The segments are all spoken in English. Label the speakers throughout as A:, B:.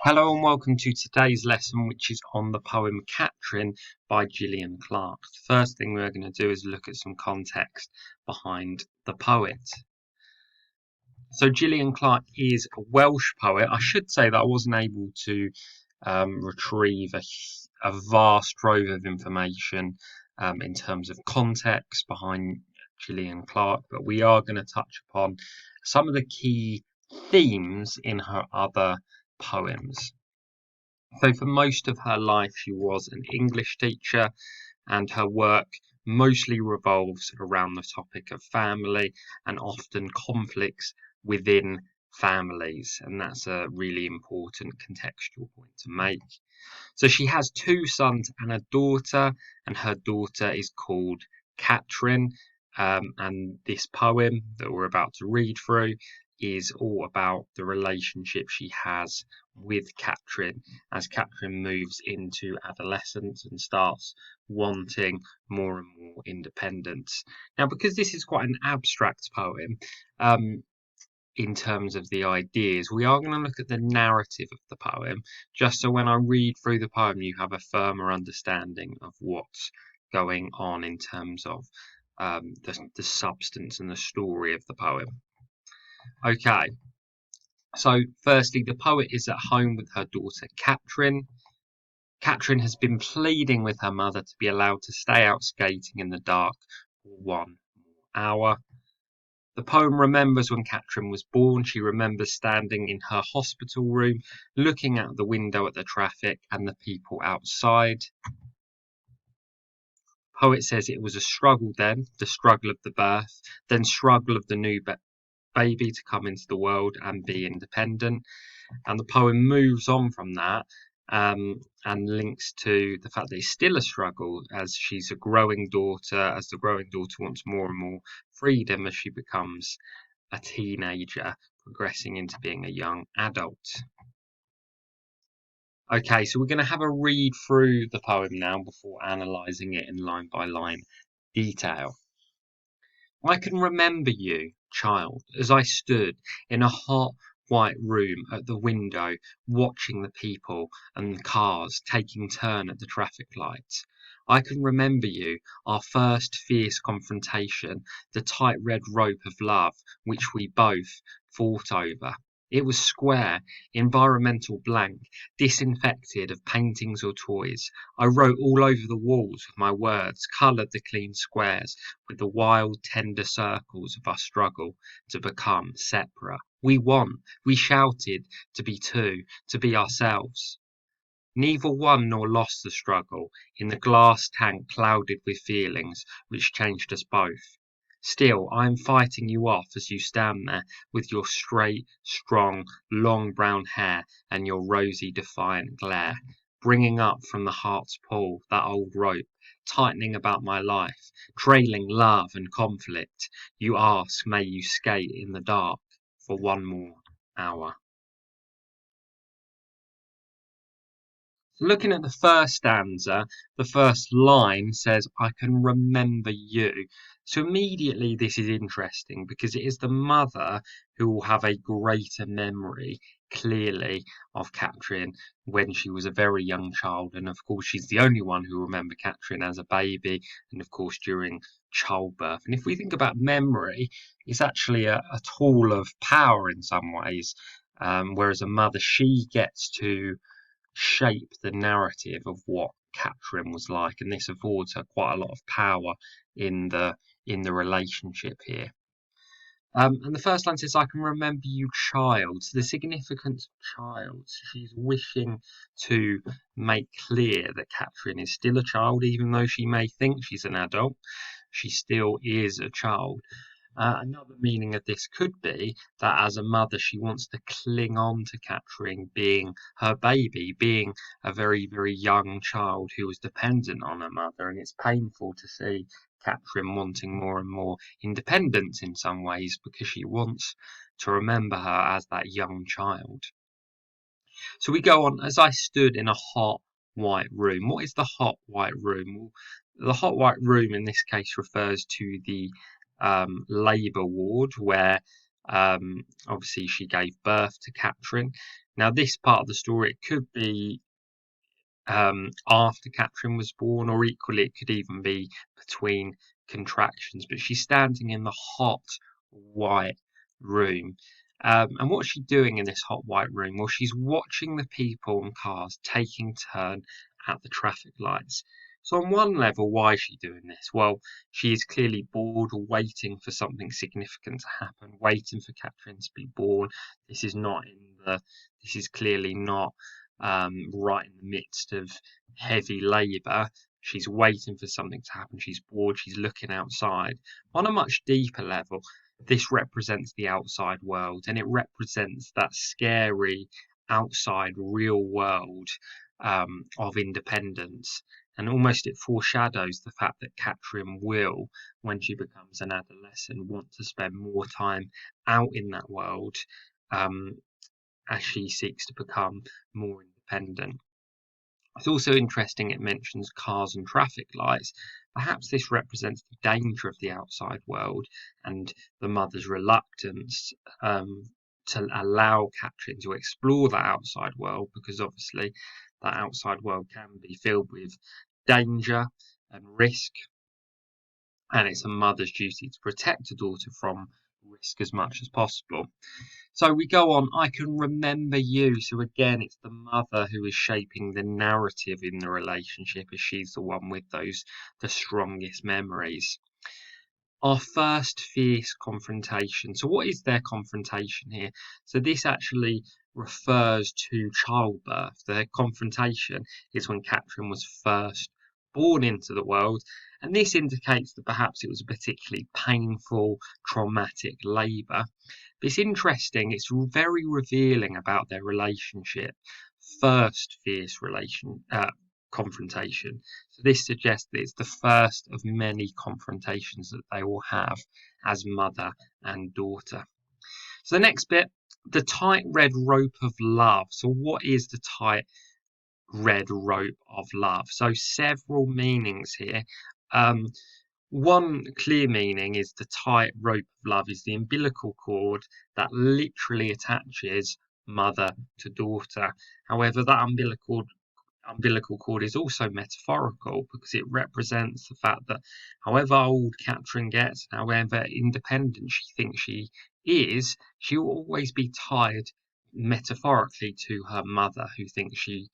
A: Hello and welcome to today's lesson, which is on the poem Catrin by Gillian Clarke. The first thing we're going to do is look at some context behind the poet. So Gillian Clarke is a Welsh poet. I should say that I wasn't able to retrieve a vast trove of information in terms of context behind Gillian Clarke, but we are going to touch upon some of the key themes in her other poems. So for most of her life, she was an English teacher, and her work mostly revolves around the topic of family and often conflicts within families. And that's a really important contextual point to make. So she has two sons and a daughter, and her daughter is called Catrin. And this poem that we're about to read through is all about the relationship she has with Catrin as Catrin moves into adolescence and starts wanting more and more independence. Now, because this is quite an abstract poem, in terms of the ideas, we are going to look at the narrative of the poem, just so when I read through the poem, you have a firmer understanding of what's going on in terms of the substance and the story of the poem. Okay, so firstly, the poet is at home with her daughter Catrin. Catrin has been pleading with her mother to be allowed to stay out skating in the dark for 1 more hour. The poem remembers when Catrin was born. She remembers standing in her hospital room, looking out the window at the traffic and the people outside. Poet says it was a struggle then, the struggle of the birth, then struggle of the new baby to come into the world and be independent. And the poem moves on from that and links to the fact that it's still a struggle as she's a growing daughter, as the growing daughter wants more and more freedom as she becomes a teenager, progressing into being a young adult. Okay, so we're going to have a read through the poem now before analysing it in line by line detail. I can remember you, child, as I stood in a hot white room at the window, watching the people and the cars taking turn at the traffic lights. I can remember you, our first fierce confrontation, the tight red rope of love which we both fought over. It was square, environmental blank, disinfected of paintings or toys. I wrote all over the walls with my words, coloured the clean squares with the wild, tender circles of our struggle to become separate. We won. We shouted to be two, to be ourselves. Neither won nor lost the struggle in the glass tank clouded with feelings which changed us both. Still, I am fighting you off as you stand there with your straight, strong, long brown hair and your rosy, defiant glare, bringing up from the heart's pool that old rope, tightening about my life, trailing love and conflict. You ask, may you skate in the dark for 1 more hour. Looking at the first stanza, the first line says, I can remember you. So immediately this is interesting because it is the mother who will have a greater memory, clearly, of Catrin when she was a very young child. And of course, she's the only one who remembers Catrin as a baby and, of course, during childbirth. And if we think about memory, it's actually a tool of power in some ways. Whereas a mother, she gets to shape the narrative of what Catrin was like, and this affords her quite a lot of power in the relationship here. And the first line says, I can remember you, child. So the significance of child, she's wishing to make clear that Catrin is still a child, even though she may think she's an adult, she still is a child. Another meaning of this could be that as a mother, she wants to cling on to Catrin being her baby, being a very, very young child who was dependent on her mother. And it's painful to see Catrin wanting more and more independence in some ways because she wants to remember her as that young child. So we go on, as I stood in a hot white room. What is the hot white room? Well, the hot white room in this case refers to the labour ward where Obviously, she gave birth to Catrin. Now, this part of the story, it could be after Catrin was born, or equally, it could even be between contractions. But she's standing in the hot white room. And what's she doing in this hot white room? Well, she's watching the people and cars taking turn at the traffic lights. So, on one level, why is she doing this? Well, she is clearly bored or waiting for something significant to happen, waiting for Catrin to be born. This is not in the. This is clearly not right in the midst of heavy labour. She's waiting for something to happen. She's bored. She's looking outside. On a much deeper level, this represents the outside world, and it represents that scary outside real world of independence. And almost it foreshadows the fact that Catrin will, when she becomes an adolescent, want to spend more time out in that world as she seeks to become more independent. It's also interesting it mentions cars and traffic lights. Perhaps this represents the danger of the outside world and the mother's reluctance to allow Catrin to explore that outside world, because obviously that outside world can be filled with danger and risk, and it's a mother's duty to protect a daughter from risk as much as possible. So we go on, I can remember you. So again, it's the mother who is shaping the narrative in the relationship, as she's the one with the strongest memories. Our first fierce confrontation. So what is their confrontation here? So this actually refers to childbirth. Their confrontation is when Catrin was first born into the world, and this indicates that perhaps it was a particularly painful, traumatic labour. But it's interesting, it's very revealing about their relationship. First fierce confrontation. So this suggests that it's the first of many confrontations that they will have as mother and daughter. So the next bit, the tight red rope of love. So what is the tight red rope of love? So several meanings here. One clear meaning is the tight rope of love is the umbilical cord that literally attaches mother to daughter. However, that umbilical cord is also metaphorical, because it represents the fact that however old Catrin gets, however independent she thinks she is, she will always be tied metaphorically to her mother, who thinks she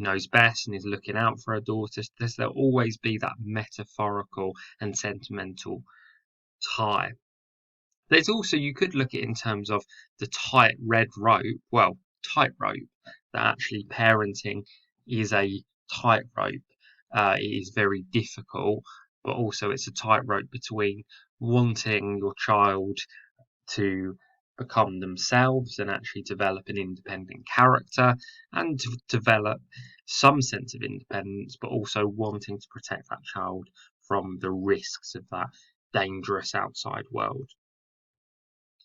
A: knows best and is looking out for her daughter. There'll always be that metaphorical and sentimental tie. There's also, you could look at it in terms of the tight red rope, well, tightrope, that actually parenting is a tightrope. It is very difficult, but also it's a tightrope between wanting your child to become themselves and actually develop an independent character and to develop some sense of independence, but also wanting to protect that child from the risks of that dangerous outside world.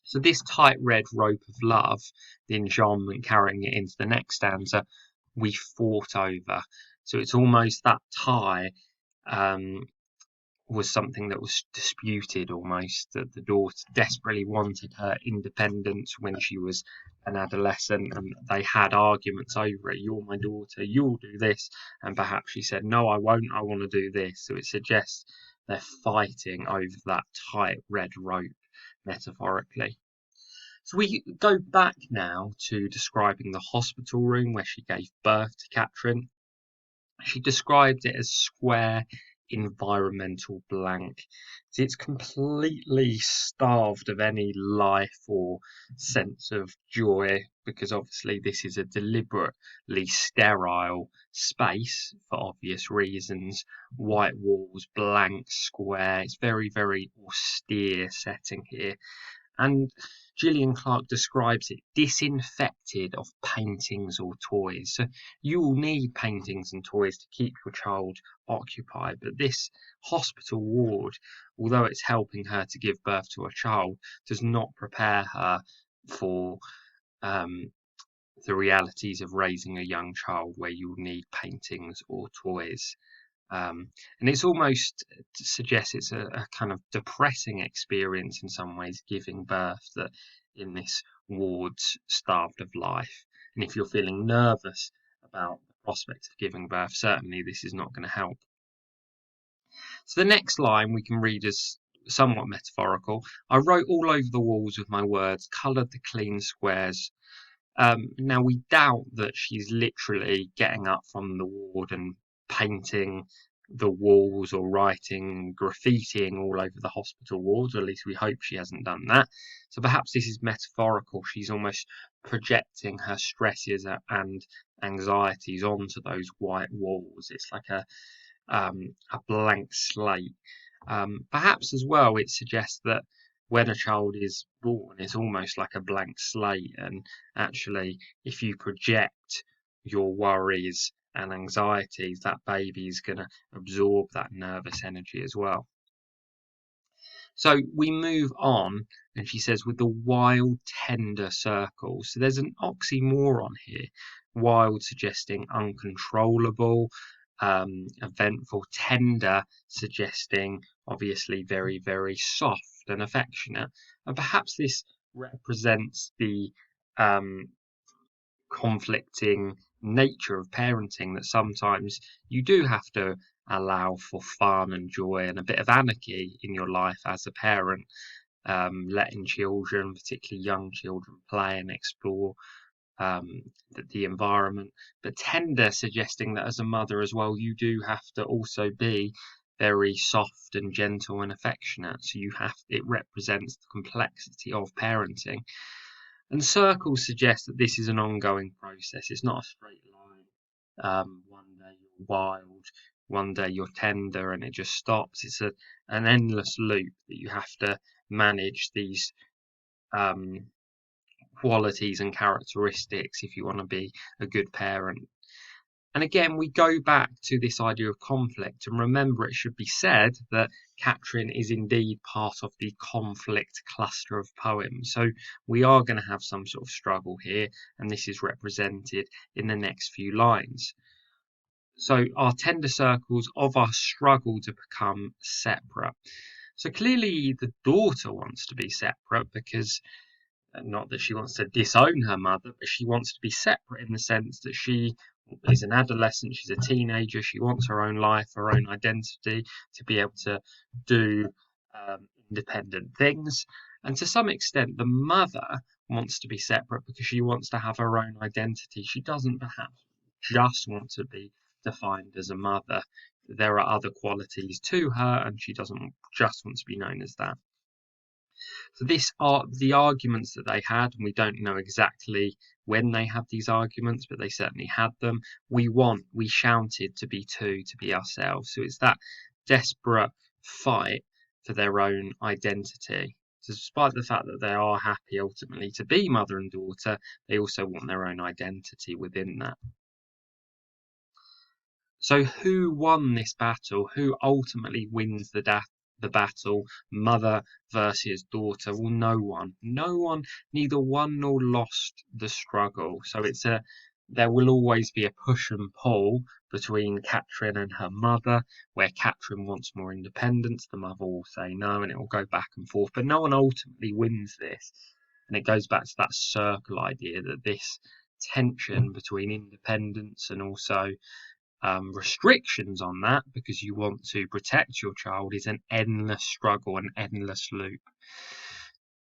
A: So this tight red rope of love, the enjambment carrying it into the next stanza, we fought over. So it's almost that tie was something that was disputed almost, that the daughter desperately wanted her independence when she was an adolescent, and they had arguments over it. You're my daughter, you'll do this, and perhaps she said, no, I won't, I want to do this. So it suggests they're fighting over that tight red rope, metaphorically. So we go back now to describing the hospital room where she gave birth to Catrin. She described it as square, environmental blank. So it's completely starved of any life or sense of joy, because obviously this is a deliberately sterile space for obvious reasons. White walls, blank square. It's very, very austere setting here. And Gillian Clarke describes it disinfected of paintings or toys. So you will need paintings and toys to keep your child occupied, but this hospital ward, although it's helping her to give birth to a child, does not prepare her for the realities of raising a young child, where you'll need paintings or toys. And it's almost suggests it's a kind of depressing experience in some ways, giving birth, that in this ward's starved of life. And if you're feeling nervous about the prospect of giving birth, certainly this is not going to help. So the next line we can read as somewhat metaphorical. I wrote all over the walls with my words, coloured the clean squares. Now we doubt that she's literally getting up from the ward and painting the walls or writing, graffitiing all over the hospital walls, or at least we hope she hasn't done that. So perhaps this is metaphorical. She's almost projecting her stresses and anxieties onto those white walls. It's like a blank slate. Perhaps as well, it suggests that when a child is born, it's almost like a blank slate, and actually, if you project your worries and anxieties, that baby is going to absorb that nervous energy as well. So we move on, and she says, with the wild, tender circles. So there's an oxymoron here. Wild suggesting uncontrollable, eventful, tender suggesting obviously very, very soft and affectionate. And perhaps this represents the conflicting nature of parenting, that sometimes you do have to allow for fun and joy and a bit of anarchy in your life as a parent, letting children, particularly young children, play and explore the environment, but tender suggesting that as a mother as well, you do have to also be very soft and gentle and affectionate. So it represents the complexity of parenting. And circles suggest that this is an ongoing process. It's not a straight line. One day you're wild, one day you're tender, and it just stops. It's an endless loop that you have to manage these qualities and characteristics if you want to be a good parent. And again, we go back to this idea of conflict, and remember, it should be said that Catrin is indeed part of the conflict cluster of poems. So we are going to have some sort of struggle here, and this is represented in the next few lines. So our tender circles of our struggle to become separate. So clearly the daughter wants to be separate, because not that she wants to disown her mother, but she wants to be separate in the sense that she is an adolescent, she's a teenager, she wants her own life, her own identity, to be able to do independent things. And to some extent, the mother wants to be separate because she wants to have her own identity. She doesn't perhaps just want to be defined as a mother. There are other qualities to her, and she doesn't just want to be known as that. So these are the arguments that they had, and we don't know exactly when they had these arguments, but they certainly had them. We shouted to be two, to be ourselves. So it's that desperate fight for their own identity. So despite the fact that they are happy ultimately to be mother and daughter, they also want their own identity within that. So who won this battle? Who ultimately wins the battle, mother versus daughter? Well, no one. No one, neither won nor lost the struggle. So there will always be a push and pull between Catrin and her mother, where Catrin wants more independence, the mother will say no, and it will go back and forth. But no one ultimately wins this. And it goes back to that circle idea, that this tension between independence and also restrictions on that, because you want to protect your child, is an endless struggle, an endless loop.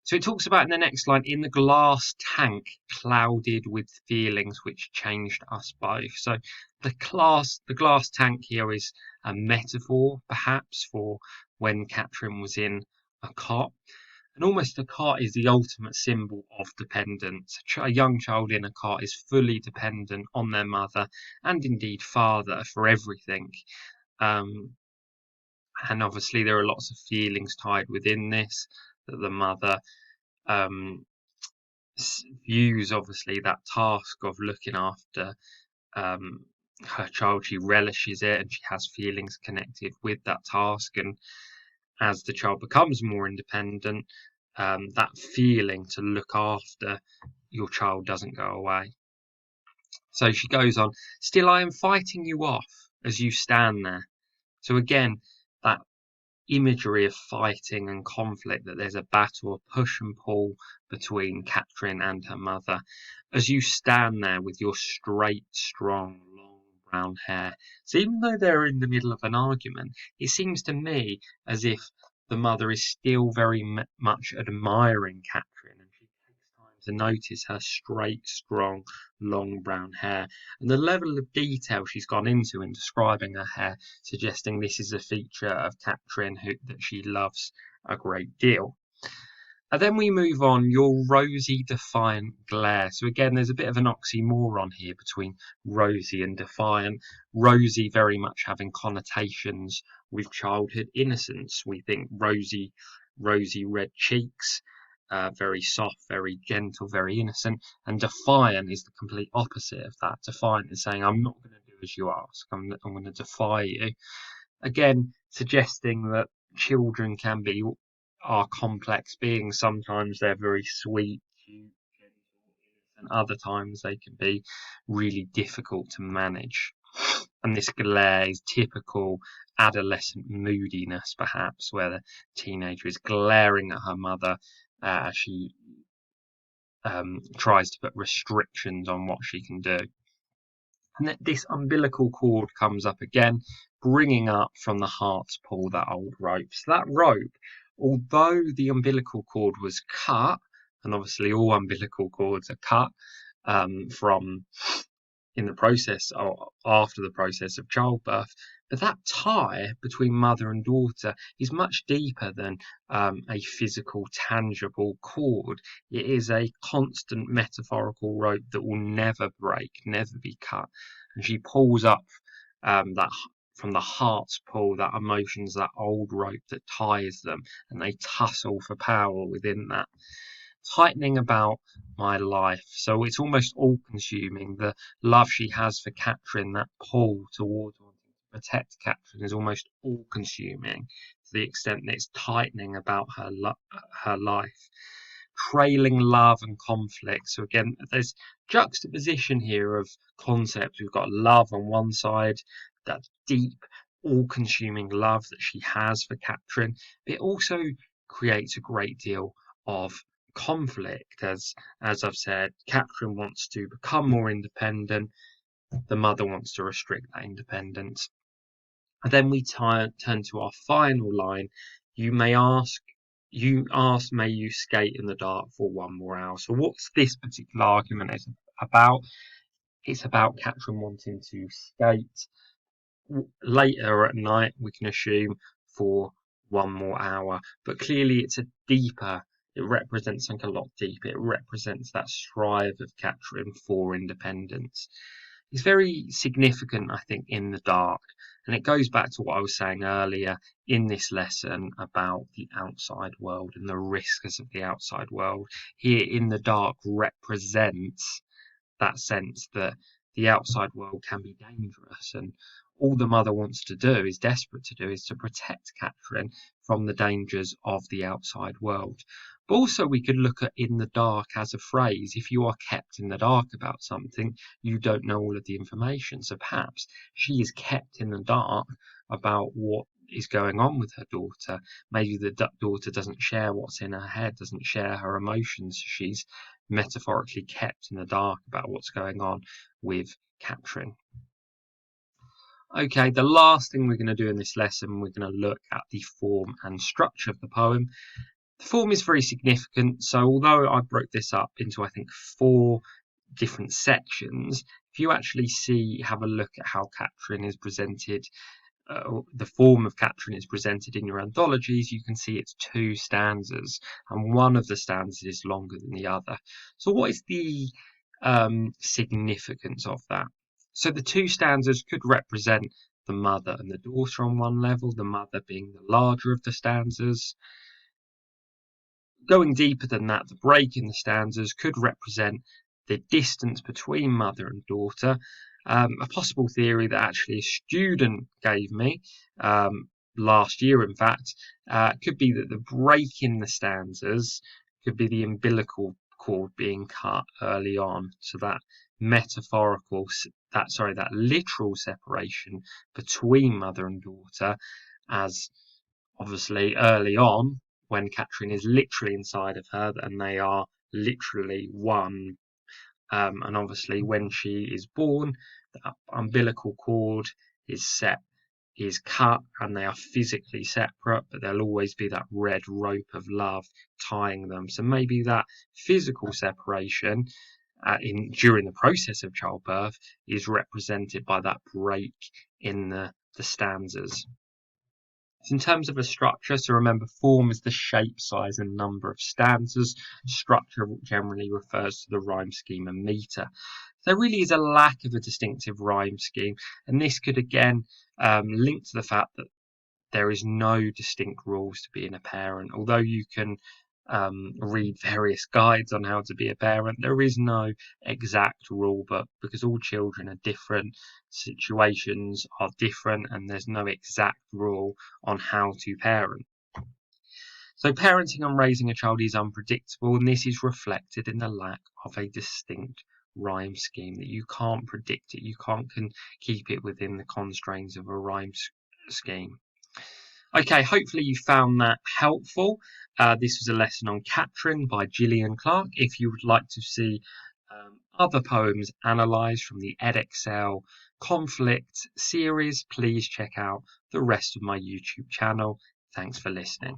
A: So it talks about in the next line, in the glass tank clouded with feelings which changed us both. So the glass tank here is a metaphor perhaps for when Catrin was in a cot. And almost a cot is the ultimate symbol of dependence. A young child in a cot is fully dependent on their mother and indeed father for everything. And obviously there are lots of feelings tied within this, that the mother views obviously that task of looking after her child. She relishes it and she has feelings connected with that task. And as the child becomes more independent, that feeling to look after your child doesn't go away. So she goes on, still I am fighting you off as you stand there, So again, that imagery of fighting and conflict, that there's a battle, a push and pull between Catrin and her mother. As you stand there with your straight, strong, long brown hair. So even though they're in the middle of an argument, it seems to me as if the mother is still very much admiring Catrin, and she takes time to notice her straight, strong, long brown hair and the level of detail she's gone into in describing her hair, suggesting this is a feature of Catrin that she loves a great deal. And then we move on, your rosy, defiant glare. So again, there's a bit of an oxymoron here between rosy and defiant. Rosy very much having connotations with childhood innocence. We think rosy red cheeks, very soft, very gentle, very innocent. And defiant is the complete opposite of that. Defiant is saying, I'm not going to do as you ask. I'm going to defy you. Again, suggesting that children are complex beings. Sometimes they're very sweet, cute, gentle, and other times they can be really difficult to manage. And this glare is typical adolescent moodiness, perhaps, where the teenager is glaring at her mother as she tries to put restrictions on what she can do. And this umbilical cord comes up again, bringing up from the heart's pull that old rope. So that rope, although the umbilical cord was cut, and obviously all umbilical cords are cut from in the process or after the process of childbirth, but that tie between mother and daughter is much deeper than a physical, tangible cord. It is a constant metaphorical rope that will never break, never be cut. And she pulls up that from the heart's pull, that emotions, that old rope that ties them, and they tussle for power within that. Tightening about my life. So it's almost all consuming. The love she has for Catrin, that pull towards wanting to protect Catrin, is almost all consuming to the extent that it's tightening about her life. Trailing love and conflict. So again, there's juxtaposition here of concepts. We've got love on one side, that deep, all-consuming love that she has for Catrin. It also creates a great deal of conflict, as I've said. Catrin wants to become more independent. The mother wants to restrict that independence. And then we turn to our final line. May you skate in the dark for 1 more hour. So what's this particular argument is about? It's about Catrin wanting to skate later at night, we can assume, for 1 more hour. But clearly it's it represents something a lot deeper. It represents that strive of Catrin for independence. It's very significant, I think, in the dark. And it goes back to what I was saying earlier in this lesson about the outside world and the risks of the outside world. Here in the dark represents that sense that the outside world can be dangerous, and all the mother wants to do, is desperate to do, is to protect Catrin from the dangers of the outside world. But also we could look at in the dark as a phrase. If you are kept in the dark about something, you don't know all of the information. So perhaps she is kept in the dark about what is going on with her daughter. Maybe the daughter doesn't share what's in her head, doesn't share her emotions. She's metaphorically kept in the dark about what's going on with Catrin. Okay, the last thing we're going to do in this lesson, we're going to look at the form and structure of the poem. The form is very significant. So although I broke this up into, I think, 4 different sections, if you actually have a look at how Catrin is presented, the form of Catrin is presented in your anthologies, you can see it's 2 stanzas, and one of the stanzas is longer than the other. So what is the significance of that? So the 2 stanzas could represent the mother and the daughter on one level, the mother being the larger of the stanzas. Going deeper than that, the break in the stanzas could represent the distance between mother and daughter. A possible theory that actually a student gave me last year, in fact, could be that the break in the stanzas could be the umbilical cord being cut early on, so that that literal separation between mother and daughter, as obviously early on when Catrin is literally inside of her and they are literally one. And obviously when she is born, the umbilical cord is cut and they are physically separate, but there'll always be that red rope of love tying them. So maybe that physical separation during the process of childbirth is represented by that break in the stanzas. So in terms of a structure, so remember, form is the shape, size, and number of stanzas. Structure generally refers to the rhyme scheme and meter. There really is a lack of a distinctive rhyme scheme, and this could again link to the fact that there is no distinct rules to being a parent. Although you can read various guides on how to be a parent, there is no exact rule book, because all children are different, situations are different, and there's no exact rule on how to parent. So parenting and raising a child is unpredictable, and this is reflected in the lack of a distinct rhyme scheme, that you can't predict it, you can't keep it within the constraints of a rhyme scheme. Okay, hopefully you found that helpful. This was a lesson on Catrin by Gillian Clarke. If you would like to see other poems analysed from the Edexcel conflict series, please check out the rest of my YouTube channel. Thanks for listening.